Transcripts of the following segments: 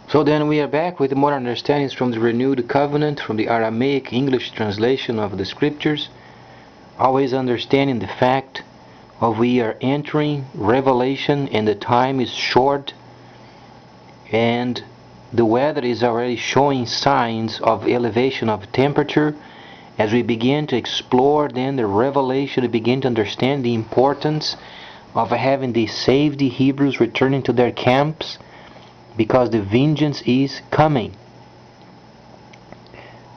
So then we are back with more understandings from the Renewed Covenant, from the Aramaic English translation of the Scriptures, always understanding the fact of we are entering Revelation and the time is short and the weather is already showing signs of elevation of temperature. As we begin to explore then the Revelation, we begin to understand the importance of having the saved Hebrews returning to their camps, because the vengeance is coming.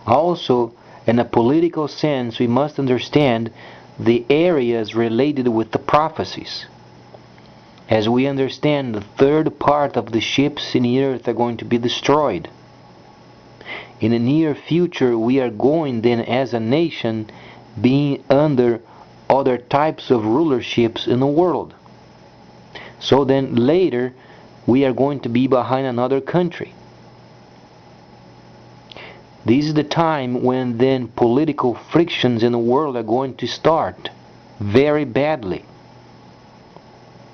Also, in a political sense, we must understand the areas related with the prophecies. As we understand, the third part of the ships in the earth are going to be destroyed. In the near future, we are going then as a nation being under other types of rulerships in the world. So then later, we are going to be behind another country. This is the time when then political frictions in the world are going to start very badly.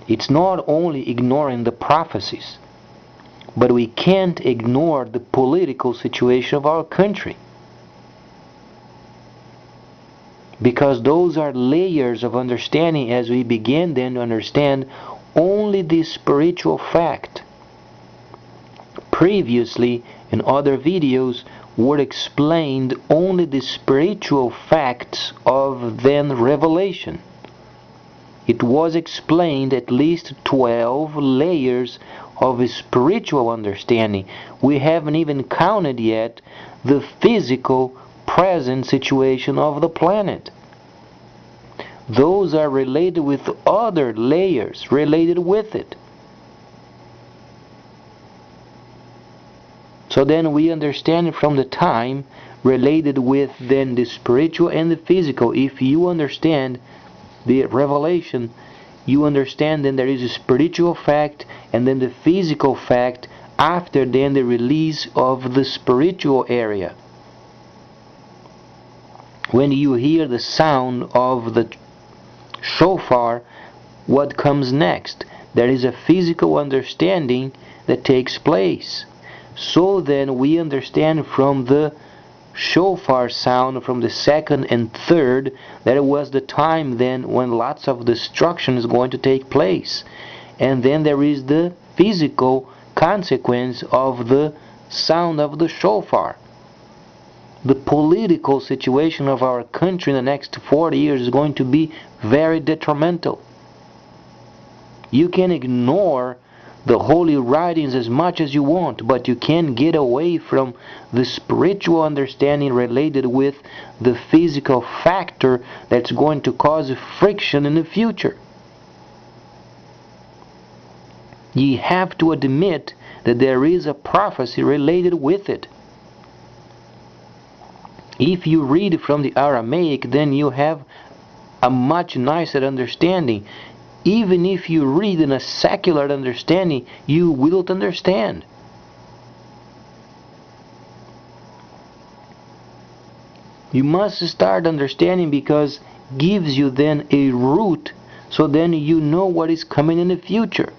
It's not only ignoring the prophecies, but we can't ignore the political situation of our country, because those are layers of understanding as we begin then to understand only the spiritual fact. Previously, in other videos, were explained only the spiritual facts of then Revelation. It was explained at least 12 layers of spiritual understanding. We haven't even counted yet the physical present situation of the planet. Those are related with other layers related with it. So then we understand from the time related with then the spiritual and the physical. If you understand the Revelation, you understand then there is a spiritual fact and then the physical fact after then the release of the spiritual area. When you hear the sound of the shofar, what comes next? There is a physical understanding that takes place. So then we understand from the shofar sound from the second and third that it was the time then when lots of destruction is going to take place. And then there is the physical consequence of the sound of the shofar. The political situation of our country in the next 40 years is going to be very detrimental. You can ignore the holy writings as much as you want, but you can't get away from the spiritual understanding related with the physical factor that's going to cause friction in the future. You have to admit that there is a prophecy related with it. If you read from the Aramaic, then you have a much nicer understanding. Even if you read in a secular understanding, you will understand. You must start understanding, because it gives you then a root, so then you know what is coming in the future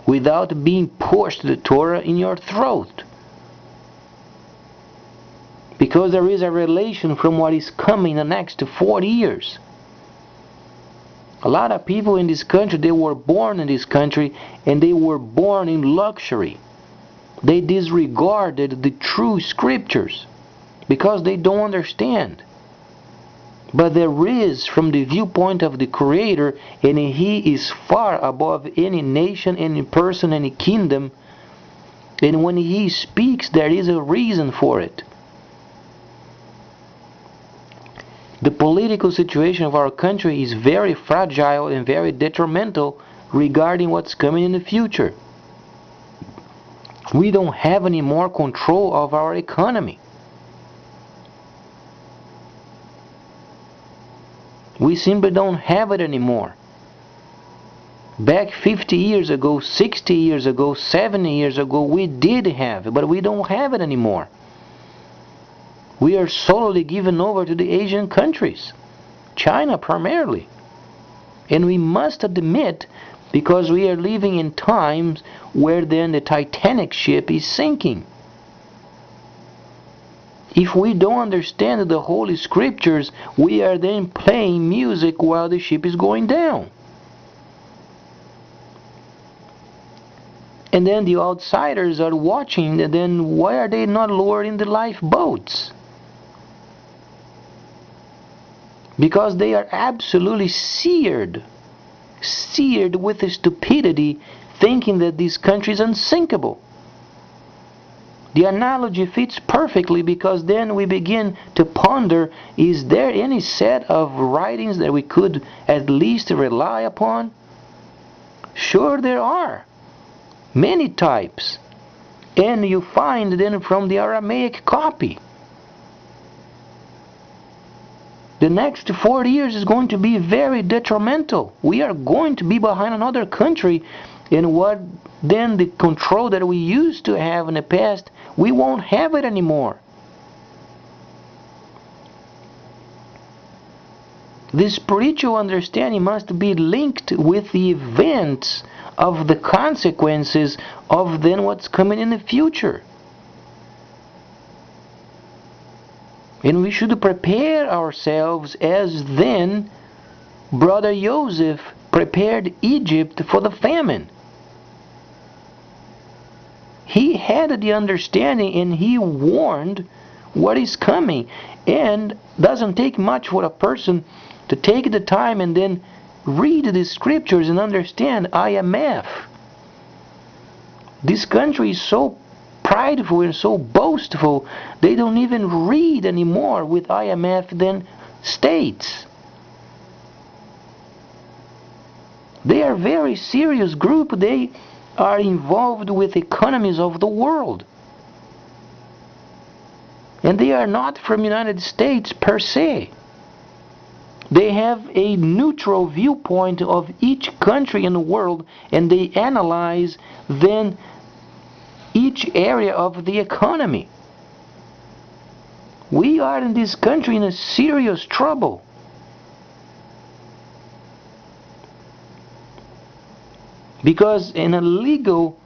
without being pushed the Torah in your throat. Because there is a relation from what is coming in the next 40 years. A lot of people in this country, they were born in this country and they were born in luxury. They disregarded the true scriptures because they don't understand. But there is, from the viewpoint of the Creator, and He is far above any nation, any person, any kingdom, and when He speaks, there is a reason for it. The political situation of our country is very fragile and very detrimental regarding what's coming in the future. We don't have any more control of our economy. We simply don't have it anymore. Back 50 years ago, 60 years ago, 70 years ago, we did have it, but we don't have it anymore. We are solely given over to the Asian countries, China primarily. And we must admit because we are living in times where then the Titanic ship is sinking. If we don't understand the Holy Scriptures, we are then playing music while the ship is going down. And then the outsiders are watching, and then why are they not lowering the lifeboats? Because they are absolutely seared with the stupidity, thinking that this country is unsinkable. The analogy fits perfectly, because then we begin to ponder, is there any set of writings that we could at least rely upon? Sure there are. Many types. And you find then from the Aramaic copy. The next 40 years is going to be very detrimental. We are going to be behind another country, and what then the control that we used to have in the past, we won't have it anymore. The spiritual understanding must be linked with the events of the consequences of then what's coming in the future. And we should prepare ourselves as then Brother Joseph prepared Egypt for the famine. He had the understanding, and he warned what is coming. And doesn't take much for a person to take the time and then read the scriptures and understand IMF. This country is so prideful and so boastful, they don't even read anymore with IMF then states. They are a very serious group. They are involved with economies of the world. And they are not from the United States per se. They have a neutral viewpoint of each country in the world, and they analyze then each area of the economy. We are in this country in a serious trouble. Because in a legal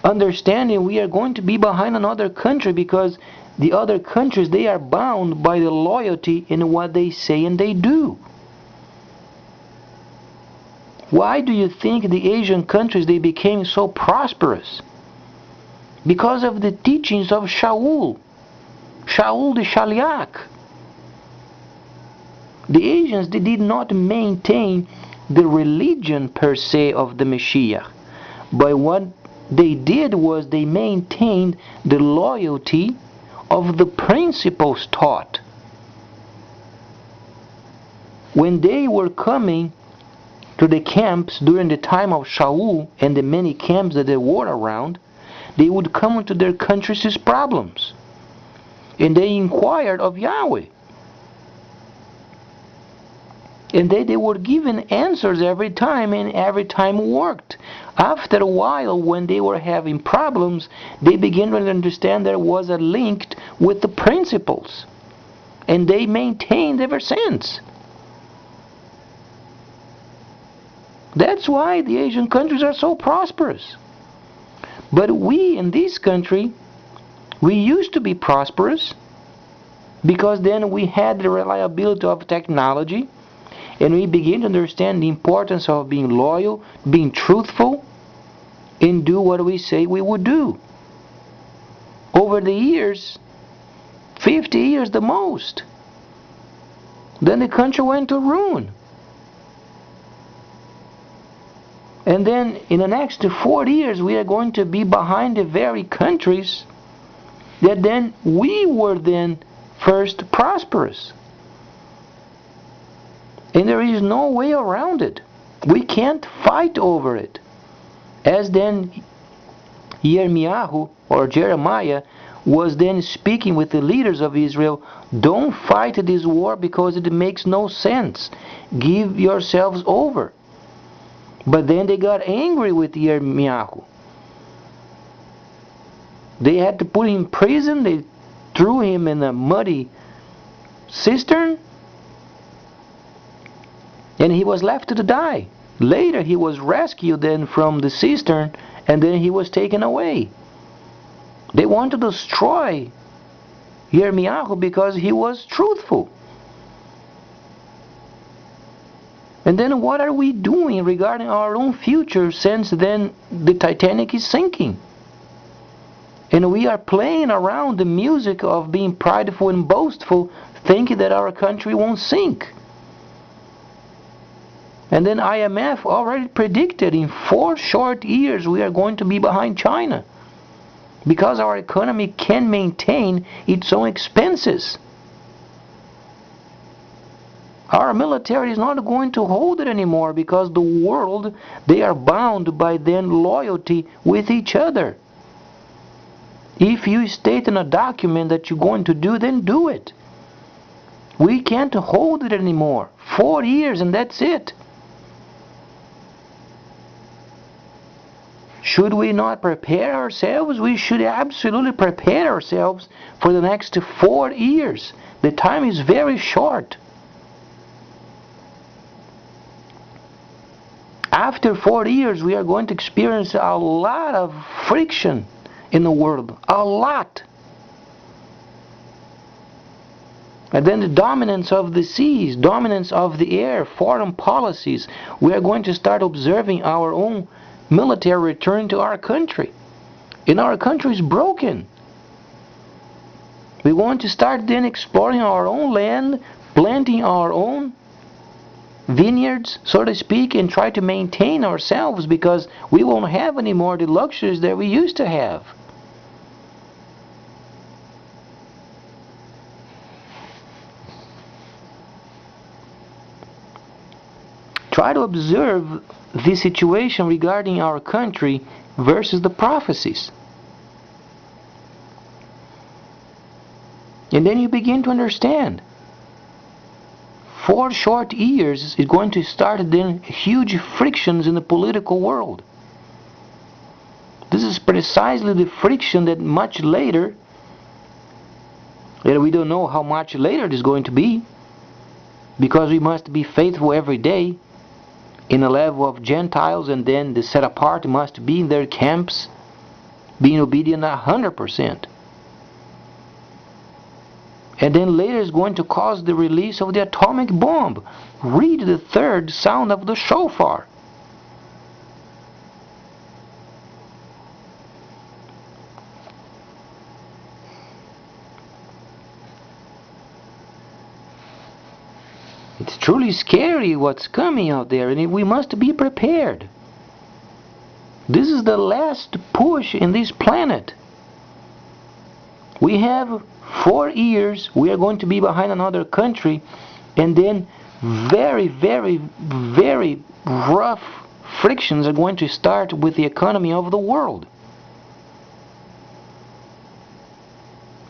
understanding, we are going to be behind another country, because the other countries, they are bound by the loyalty in what they say and they do. Why do you think the Asian countries, they became so prosperous? Because of the teachings of Shaul the Shaliach. The Asians, they did not maintain the religion per se of the Mashiach, but what they did was they maintained the loyalty of the principles taught. When they were coming to the camps during the time of Shaul and the many camps that there were around, they would come into their country's problems, and they inquired of Yahweh. And they were given answers every time, and every time worked. After a while, when they were having problems, they began to understand there was a link with the principles. And they maintained ever since. That's why the Asian countries are so prosperous. But we in this country, we used to be prosperous, because then we had the reliability of technology, and we begin to understand the importance of being loyal, being truthful, and do what we say we would do. Over the years, 50 years the most, then the country went to ruin. And then in the next 40 years, we are going to be behind the very countries that then we were then first prosperous. And there is no way around it. We can't fight over it. As then Yirmiyahu or Jeremiah was then speaking with the leaders of Israel, don't fight this war because it makes no sense. Give yourselves over. But then they got angry with Yirmiyahu. They had to put him in prison. They threw him in a muddy cistern, and he was left to die. Later he was rescued then from the cistern, and then he was taken away. They want to destroy Yirmiyahu because he was truthful. And then what are we doing regarding our own future, since then the Titanic is sinking? And we are playing around the music of being prideful and boastful, thinking that our country won't sink. And then IMF already predicted in 4 short years we are going to be behind China, because our economy can maintain its own expenses. Our military is not going to hold it anymore, because the world, they are bound by then loyalty with each other. If you state in a document that you're going to do, then do it. We can't hold it anymore. 4 years and that's it. Should we not prepare ourselves? We should absolutely prepare ourselves for the next 4 years. The time is very short. After 4 years, we are going to experience a lot of friction in the world. A lot. And then the dominance of the seas, dominance of the air, foreign policies. We are going to start observing our own military return to our country. And our country is broken. We want to start then exploring our own land, planting our own vineyards, so to speak, and try to maintain ourselves, because we won't have any more the luxuries that we used to have. Try to observe the situation regarding our country versus the prophecies. And then you begin to understand. 4 short years is going to start then huge frictions in the political world. This is precisely the friction that much later, and we don't know how much later it is going to be, because we must be faithful every day in a level of Gentiles, and then the set apart must be in their camps, being obedient 100%. And then later is going to cause the release of the atomic bomb. Read the 3rd sound of the shofar. It's truly scary what's coming out there, and we must be prepared. This is the last push in this planet. We have 4 years, we are going to be behind another country, and then very, very, very rough frictions are going to start with the economy of the world.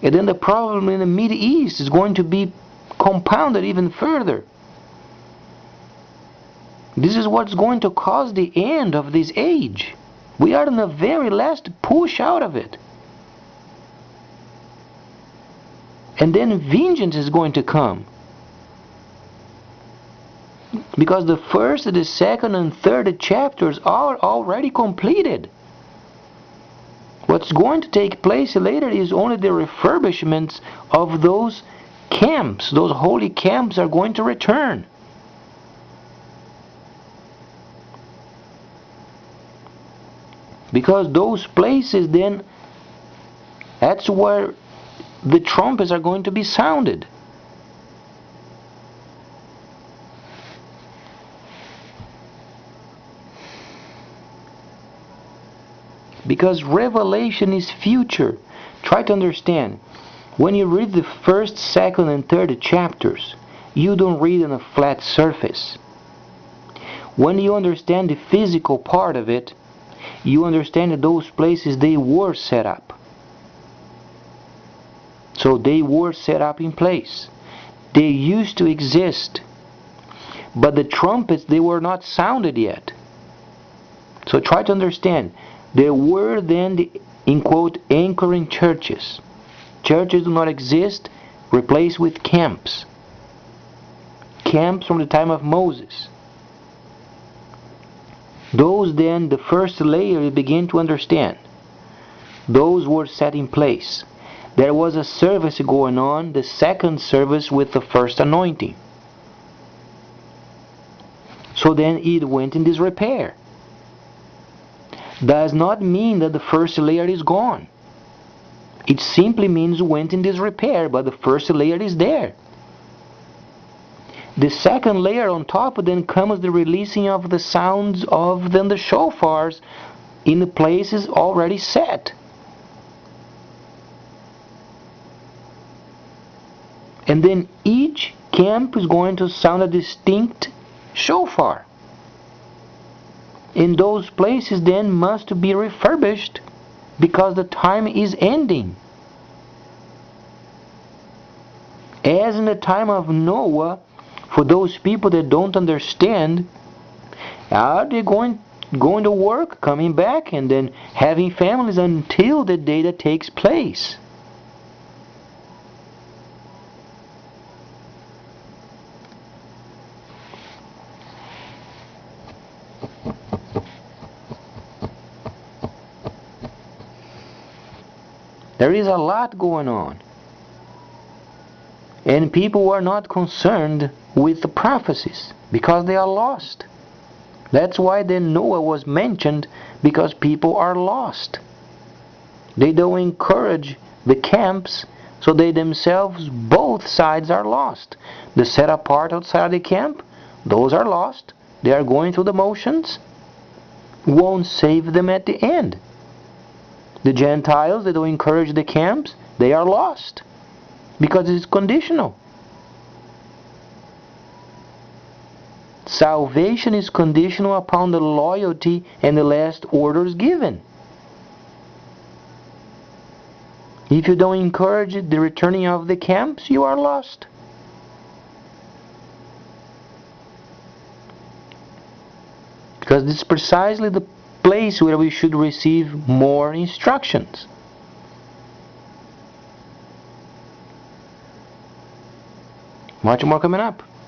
And then the problem in the Middle East is going to be compounded even further. This is what's going to cause the end of this age. We are in the very last push out of it. And then vengeance is going to come. Because the 1st, the 2nd, and 3rd chapters are already completed. What's going to take place later is only the refurbishments of those camps. Those holy camps are going to return. Because those places then, that's where the trumpets are going to be sounded. Because revelation is future. Try to understand. When you read the 1st, 2nd, and 3rd chapters, you don't read on a flat surface. When you understand the physical part of it, you understand that those places, they were set up. So they were set up in place. They used to exist. But the trumpets, they were not sounded yet. So try to understand. There were then the, in quote, anchoring churches. Churches do not exist, replaced with camps. Camps from the time of Moses. Those then, the first layer, you begin to understand. Those were set in place. There was a service going on, the second service with the first anointing. So then it went in disrepair. Does not mean that the first layer is gone. It simply means went in disrepair, but the first layer is there. The second layer on top, then comes the releasing of the sounds of then the shofars in the places already set. And then each camp is going to sound a distinct shofar. And those places then must be refurbished because the time is ending. As in the time of Noah, for those people that don't understand, are they going to work, coming back, and then having families until the day that takes place? There is a lot going on. And people are not concerned with the prophecies because they are lost. That's why then Noah was mentioned, because people are lost. They don't encourage the camps, so they themselves, both sides are lost. The set apart outside the camp, those are lost. They are going through the motions. Won't save them at the end. The Gentiles, they don't encourage the camps, they are lost. Because it's conditional. Salvation is conditional upon the loyalty and the last orders given. If you don't encourage the returning of the camps, you are lost. Because this is precisely the place where we should receive more instructions. Much more coming up.